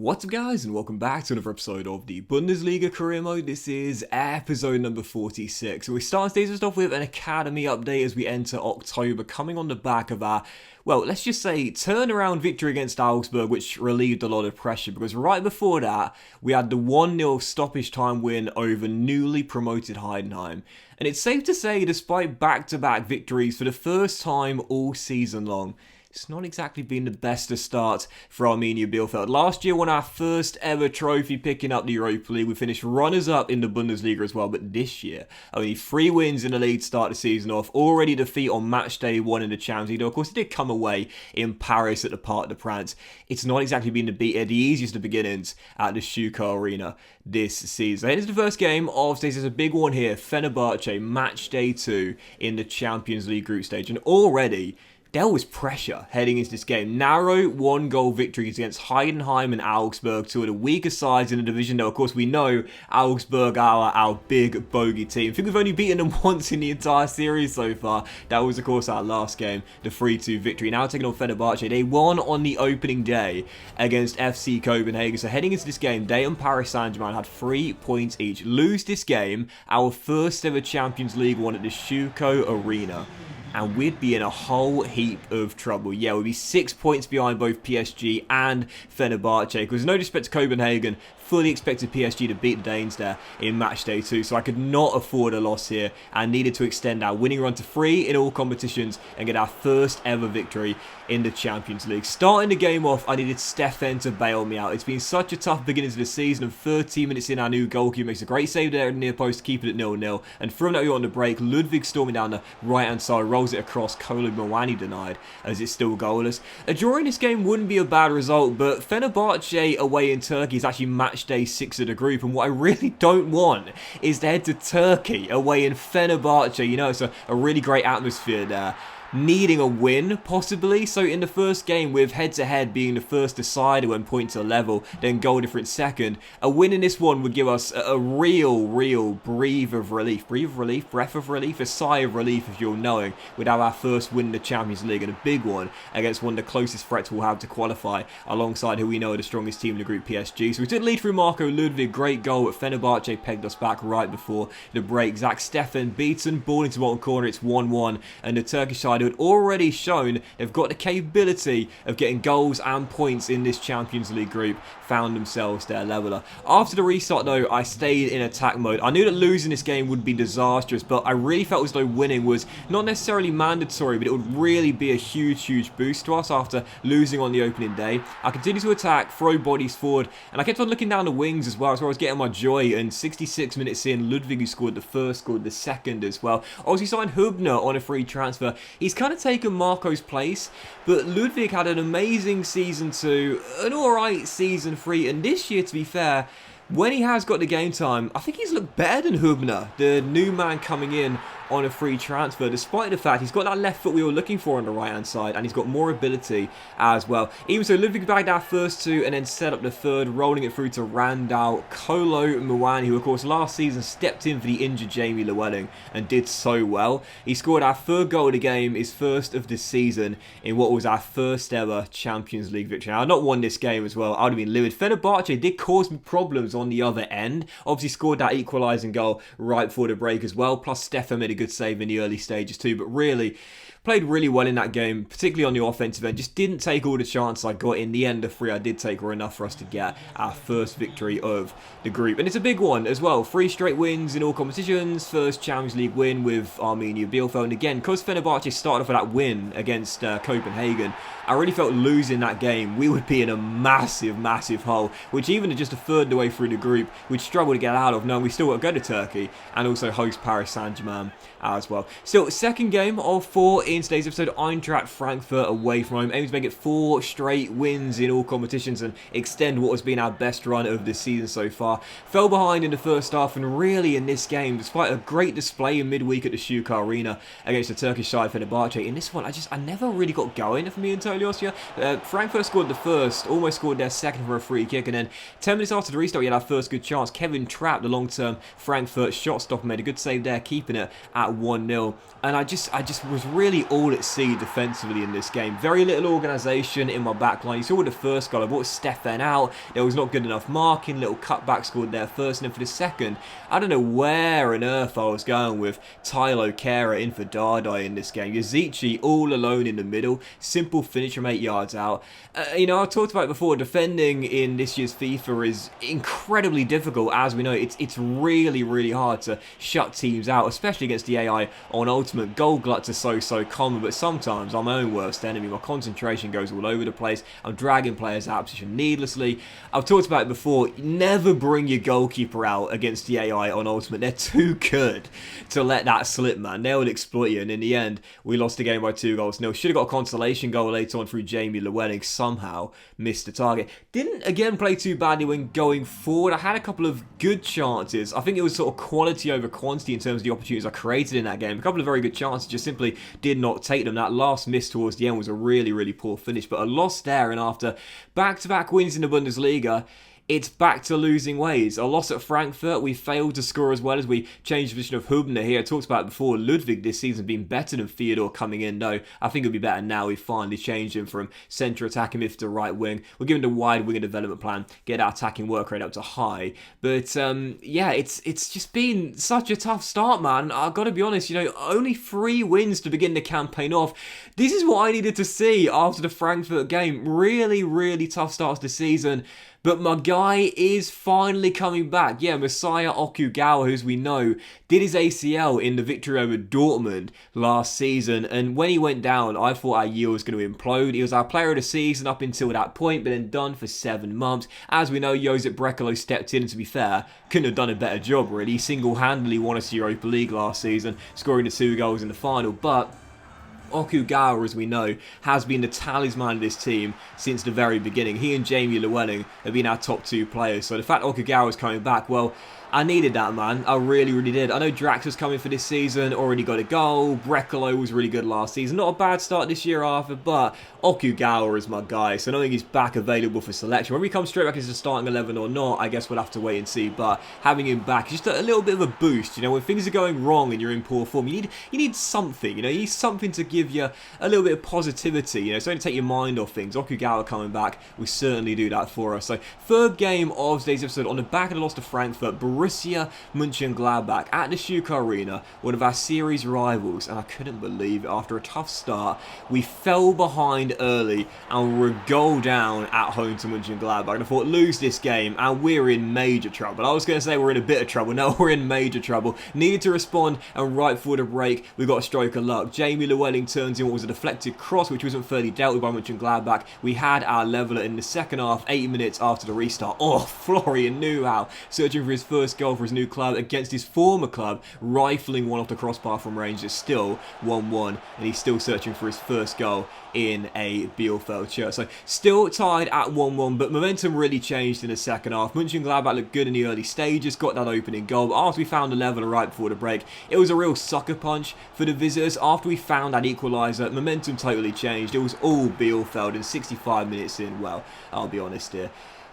What's up guys, and welcome back to another episode of the Bundesliga career mode. This is episode number 46. So we start today's off with an academy update as we enter October, coming on the back of our, well, let's just say turnaround victory against Augsburg, which relieved a lot of pressure, because right before that we had the 1-0 stoppage time win over newly promoted Heidenheim. And it's safe to say, despite back-to-back victories for the first time all season long, it's not exactly been the best of start for Arminia Bielefeld. Last year won our first ever trophy, picking up the Europa League. We finished runners-up in the Bundesliga as well, but this year, only 3 wins in the league to start the season off. Already defeat on match day 1 in the Champions League. Of course, it did come away in Paris at the Parc des Princes. It's not exactly been the easiest of beginnings at the Stuttgart Arena this season. It is the first game of today's. There's a big one here. Fenerbahce, match day 2 in the Champions League group stage. And already there was pressure heading into this game. Narrow 1-goal victories against Heidenheim and Augsburg, two of the weaker sides in the division. Though, of course, we know Augsburg are our big bogey team. I think we've only beaten them once in the entire series so far. That was, of course, our last game, the 3-2 victory. Now taking on Fenerbahce. They won on the opening day against FC Copenhagen. So heading into this game, they and Paris Saint-Germain had 3 points each. Lose this game, our first ever Champions League one at the Stuttgart Arena, and we'd be in a whole heap of trouble. Yeah, we'd be 6 points behind both PSG and Fenerbahce, because no disrespect to Copenhagen, fully expected PSG to beat the Danes there in match day 2, so I could not afford a loss here and needed to extend our winning run to 3 in all competitions and get our first ever victory in the Champions League. Starting the game off, I needed Stefan to bail me out. It's been such a tough beginning to the season, and 13 minutes in, our new goalkeeper makes a great save there in the near post to keep it at 0-0, and from that we got on the break, Ludwig storming down the right hand side, rolls it across, Kolo Muani denied as it's still goalless. A draw in this game wouldn't be a bad result, but Fenerbahce away in Turkey is actually match day 6 of the group, and what I really don't want is to head to Turkey away in Fenerbahce. You know, it's a really great atmosphere there, needing a win possibly. So in the first game, with head-to-head being the first decider when points are level, then goal difference second, a win in this one would give us a real breath of relief, a sigh of relief, if you're knowing, we'd have our first win in the Champions League, and a big one against one of the closest threats we'll have to qualify, alongside who we know are the strongest team in the group, PSG. So we took the lead through Marco Ludwig, great goal, but Fenerbahce pegged us back right before the break. Zach Stefan beaten, ball into the bottom corner, it's 1-1, and the Turkish side who had already shown they've got the capability of getting goals and points in this Champions League group found themselves their leveler. After the restart though, I stayed in attack mode. I knew that losing this game would be disastrous, but I really felt as though winning was not necessarily mandatory, but it would really be a huge boost to us after losing on the opening day. I continued to attack, throw bodies forward, and I kept on looking down the wings as well. That's where I was getting my joy, and 66 minutes in, Ludwig, who scored the first, scored the second as well. Obviously signed Hubner on a free transfer. He's kind of taken Marco's place, but Ludwig had an amazing season 2, an alright season 3, and this year, to be fair, when he has got the game time, I think he's looked better than Hubner, the new man coming in on a free transfer, despite the fact he's got that left foot we were looking for on the right hand side, and he's got more ability as well. Even so, Ludwig bagged our first 2 and then set up the third, rolling it through to Randall Kolo Muani, who of course last season stepped in for the injured Jamie Llewellyn and did so well. He scored our 3rd goal of the game, his first of the season, in what was our first ever Champions League victory. Now, I'd not won this game as well, I would have been livid. Fenerbahce did cause me problems on the other end, obviously scored that equalising goal right before the break as well, plus Stefan made a good save in the early stages too, but really played really well in that game, particularly on the offensive end. Just didn't take all the chances I got. In the end, the 3 I did take were enough for us to get our first victory of the group, and it's a big one as well. 3 straight wins in all competitions, first Champions League win with Arminia Bielefeld, and again, because Fenerbahce started off with that win against Copenhagen, I really felt losing that game, we would be in a massive hole, which even just a third of the way through the group, we'd struggle to get out of, knowing we still got to go to Turkey and also host Paris Saint-Germain as well. Still, second game of 4 in today's episode, Eintracht Frankfurt away from home, aiming to make it 4 straight wins in all competitions and extend what has been our best run of this season so far. Fell behind in the first half, and really in this game, despite a great display in midweek at the Stuttgart Arena against the Turkish side Fenerbahce, in this one I never really got going, if I'm being totally honest here. Frankfurt scored the first, almost scored their second for a free kick, and then 10 minutes after the restart we had our first good chance. Kevin Trapp, the long-term Frankfurt shot stopper, made a good save there, keeping it at 1-0. And I just was really really all at sea defensively in this game. Very little organisation in my back line. You saw with the first goal, I brought Stefan out. There was not good enough marking. Little cutback scored there first, and then for the second, I don't know where on earth I was going with Tylo Kera in for Dardai in this game. Yazici all alone in the middle. Simple finish from 8 yards out. You know, I've talked about it before. Defending in this year's FIFA is incredibly difficult. As we know, it's really, really hard to shut teams out, especially against the AI on Ultimate. Goal gluts are so common, but sometimes I'm my own worst enemy. My concentration goes all over the place. I'm dragging players out of position needlessly. I've talked about it before. Never bring your goalkeeper out against the AI on Ultimate. They're too good to let that slip, man. They will exploit you, and in the end, we lost the game by 2-0. Should have got a consolation goal later on through Jamie Llewellyn. Somehow missed the target. Didn't again play too badly when going forward. I had a couple of good chances. I think it was sort of quality over quantity in terms of the opportunities I created in that game. A couple of very good chances, just simply did not take them. That last miss towards the end was a really, really poor finish, but a loss there, and after back-to-back wins in the Bundesliga, it's back to losing ways. A loss at Frankfurt, we failed to score as well as we changed the position of Hubner here. I talked about it before, Ludwig this season being better than Theodore coming in. No, I think it'll be better now. We finally changed him from centre attacking mid to right wing. We're giving the wide winger development plan, get our attacking work rate up to high. But yeah, it's just been such a tough start, man. I've got to be honest, you know, only 3 wins to begin the campaign off. This is what I needed to see after the Frankfurt game. Really, really tough start to the season. But my guy is finally coming back. Yeah, Messiah Okugawa, who, as we know, did his ACL in the victory over Dortmund last season. And when he went down, I thought our year was going to implode. He was our player of the season up until that point, but then done for 7 months. As we know, Josip Brekalo stepped in, and to be fair, couldn't have done a better job, really. He single-handedly won us Europa League last season, scoring the 2 goals in the final. But Okugawa, as we know, has been the talisman of this team since the very beginning. He and Jamie Llewellyn have been our top 2 players. So the fact Okugawa is coming back, well, I needed that, man. I really, really did. I know Drax was coming for this season, already got a goal. Brekalo was really good last season. Not a bad start this year after, but Okugawa is my guy. So knowing he's back available for selection, when we come straight back into the starting 11 or not, I guess we'll have to wait and see. But having him back is just a little bit of a boost. You know, when things are going wrong and you're in poor form, you need something. You know, you need something to give you a little bit of positivity. You know, something to take your mind off things. Okugawa coming back will certainly do that for us. So third game of today's episode on the back of the loss to Frankfurt. Borussia Mönchengladbach at the Schuka Arena, one of our series rivals, and I couldn't believe it. After a tough start, we fell behind early and were a goal down at home to Mönchengladbach. And I thought, lose this game and we're in major trouble. I was going to say we're in a bit of trouble. No, we're in major trouble. Needed to respond, and right for the break, we got a stroke of luck. Jamie Llewellyn turns in what was a deflected cross, which wasn't fairly dealt with by Mönchengladbach. We had our leveller in the second half, 8 minutes after the restart. Oh, Florian Neuhaus searching for his first goal for his new club against his former club, rifling one off the crossbar from range. It's still 1-1, and he's still searching for his first goal in a Bielefeld shirt. So still tied at 1-1, but momentum really changed in the second half. Mönchengladbach looked good in the early stages, got that opening goal, but after we found the leveller right before the break, it was a real sucker punch for the visitors. After we found that equaliser, momentum totally changed. It was all Bielefeld, and 65 minutes in, well, I'll be honest here,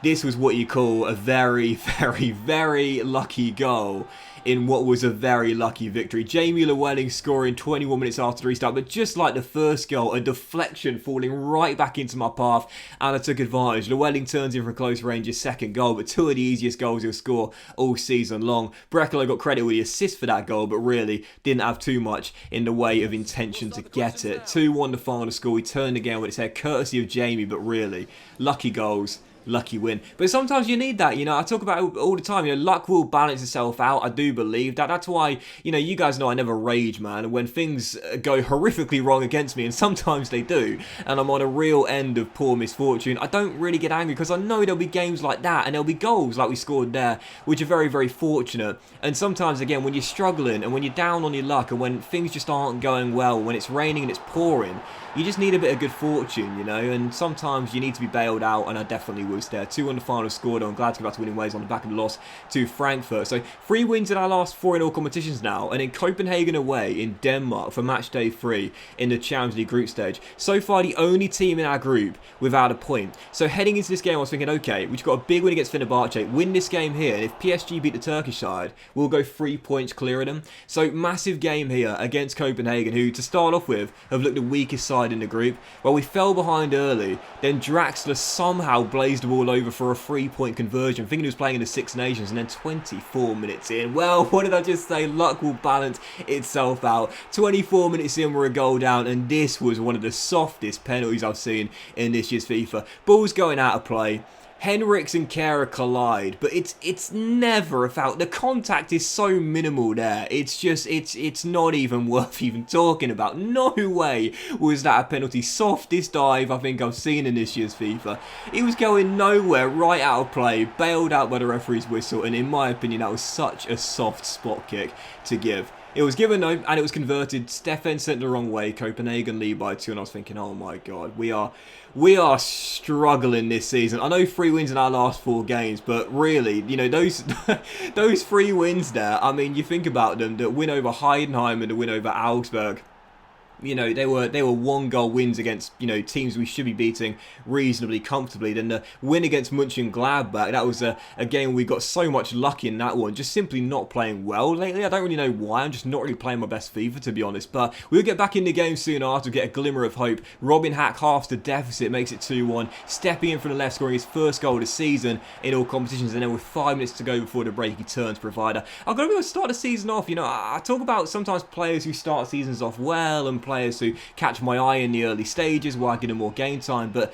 this was what you call a very, very, very lucky goal in what was a very lucky victory. Jamie Llewellyn scoring 21 minutes after the restart, but just like the first goal, a deflection falling right back into my path, and I took advantage. Llewellyn turns in for close range, his second goal, but 2 of the easiest goals he'll score all season long. Brekalo got credit with the assist for that goal, but really didn't have too much in the way of intention to get it. 2-1 the final score. We turned again with its head, courtesy of Jamie, but really, lucky goals, lucky win. But sometimes you need that, you know. I talk about it all the time, you know, luck will balance itself out. I do believe that. That's why, you know, you guys know I never rage, man, when things go horrifically wrong against me, and sometimes they do, and I'm on a real end of poor misfortune. I don't really get angry because I know there'll be games like that, and there'll be goals like we scored there, which are very, very fortunate. And sometimes, again, when you're struggling and when you're down on your luck and when things just aren't going well, when it's raining and it's pouring, you just need a bit of good fortune, you know, and sometimes you need to be bailed out, and I definitely was results there. 2 on the final score, though. I'm glad to go back to winning ways on the back of the loss to Frankfurt. So 3 wins in our last 4 in all competitions now, and in Copenhagen away in Denmark for match day 3 in the Champions League group stage. So far, the only team in our group without a point. So heading into this game, I was thinking, okay, we've got a big win against Fenerbahce, win this game here, and if PSG beat the Turkish side, we'll go 3 points clear of them. So massive game here against Copenhagen, who, to start off with, have looked the weakest side in the group. Well, we fell behind early, then Draxler somehow blazed the ball over for a 3-point conversion, thinking he was playing in the Six Nations, and then 24 minutes in, well, what did I just say? Luck will balance itself out. 24 minutes in, we're a goal down, and this was one of the softest penalties I've seen in this year's FIFA. Ball's going out of play. Henriks and Kehrer collide, but it's never a foul. The contact is so minimal there. It's just, it's not even worth even talking about. No way was that a penalty. Softest dive I think I've seen in this year's FIFA. He was going nowhere, right out of play, bailed out by the referee's whistle, and in my opinion, that was such a soft spot kick to give. It was given though, and it was converted. Steffen sent the wrong way. Copenhagen lead by 2, and I was thinking, oh my god, we are struggling this season. I know 3 wins in our last 4 games, but really, you know, those those 3 wins there, I mean, you think about them, the win over Heidenheim and the win over Augsburg. You know, they were 1-goal wins against, you know, teams we should be beating reasonably comfortably. Then the win against Mönchengladbach, that was a game we got so much lucky in that one. Just simply not playing well lately. I don't really know why. I'm just not really playing my best FIFA, to be honest. But we'll get back in the game soon after, get a glimmer of hope. Robin Hack halves the deficit, makes it 2-1. Stepping in from the left, scoring his first goal of the season in all competitions. And then with 5 minutes to go before the break, he turns provider. I've got to be able to start the season off. You know, I talk about sometimes players who start seasons off well and players who catch my eye in the early stages where I give them more game time, but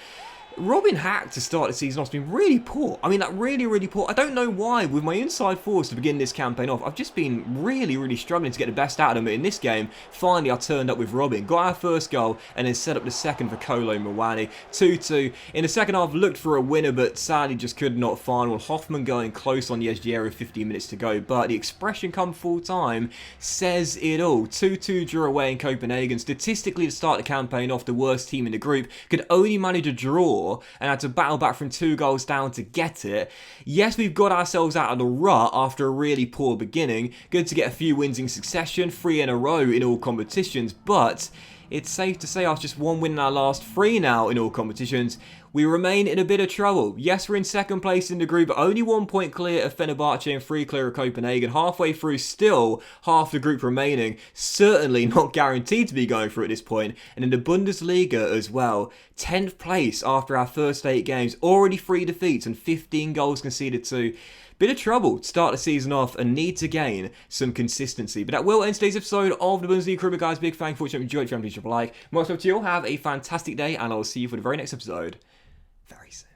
Robin Hack to start the season off has been really poor. I mean, like really poor. I don't know why. With my inside forwards to begin this campaign off, I've just been really struggling to get the best out of them. But in this game, finally I turned up with Robin, got our first goal, and then set up the second for Kolo Muani. 2-2. In the second half, looked for a winner, but sadly just could not find one. Hoffman going close on the edge of the area with 15 minutes to go, but the expression come full time says it all. 2-2 draw away in Copenhagen. Statistically, to start the campaign off, the worst team in the group could only manage a draw and had to battle back from 2 goals down to get it. Yes, we've got ourselves out of the rut after a really poor beginning. Good to get a few wins in succession, 3 in a row in all competitions, but it's safe to say after just 1 win in our last 3 now in all competitions, we remain in a bit of trouble. Yes, we're in second place in the group, but only 1 point clear of Fenerbahce and 3 clear of Copenhagen. Halfway through, still half the group remaining. Certainly not guaranteed to be going through at this point. And in the Bundesliga as well, 10th place after our first 8 games. Already 3 defeats and 15 goals conceded to. Bit of trouble to start the season off and need to gain some consistency. But that will end today's episode of the Bundesliga Career, guys. Big thank you for watching. Enjoy it. If you haven't, please drop a like. Much love to you all. Have a fantastic day, and I will see you for the very next episode very soon.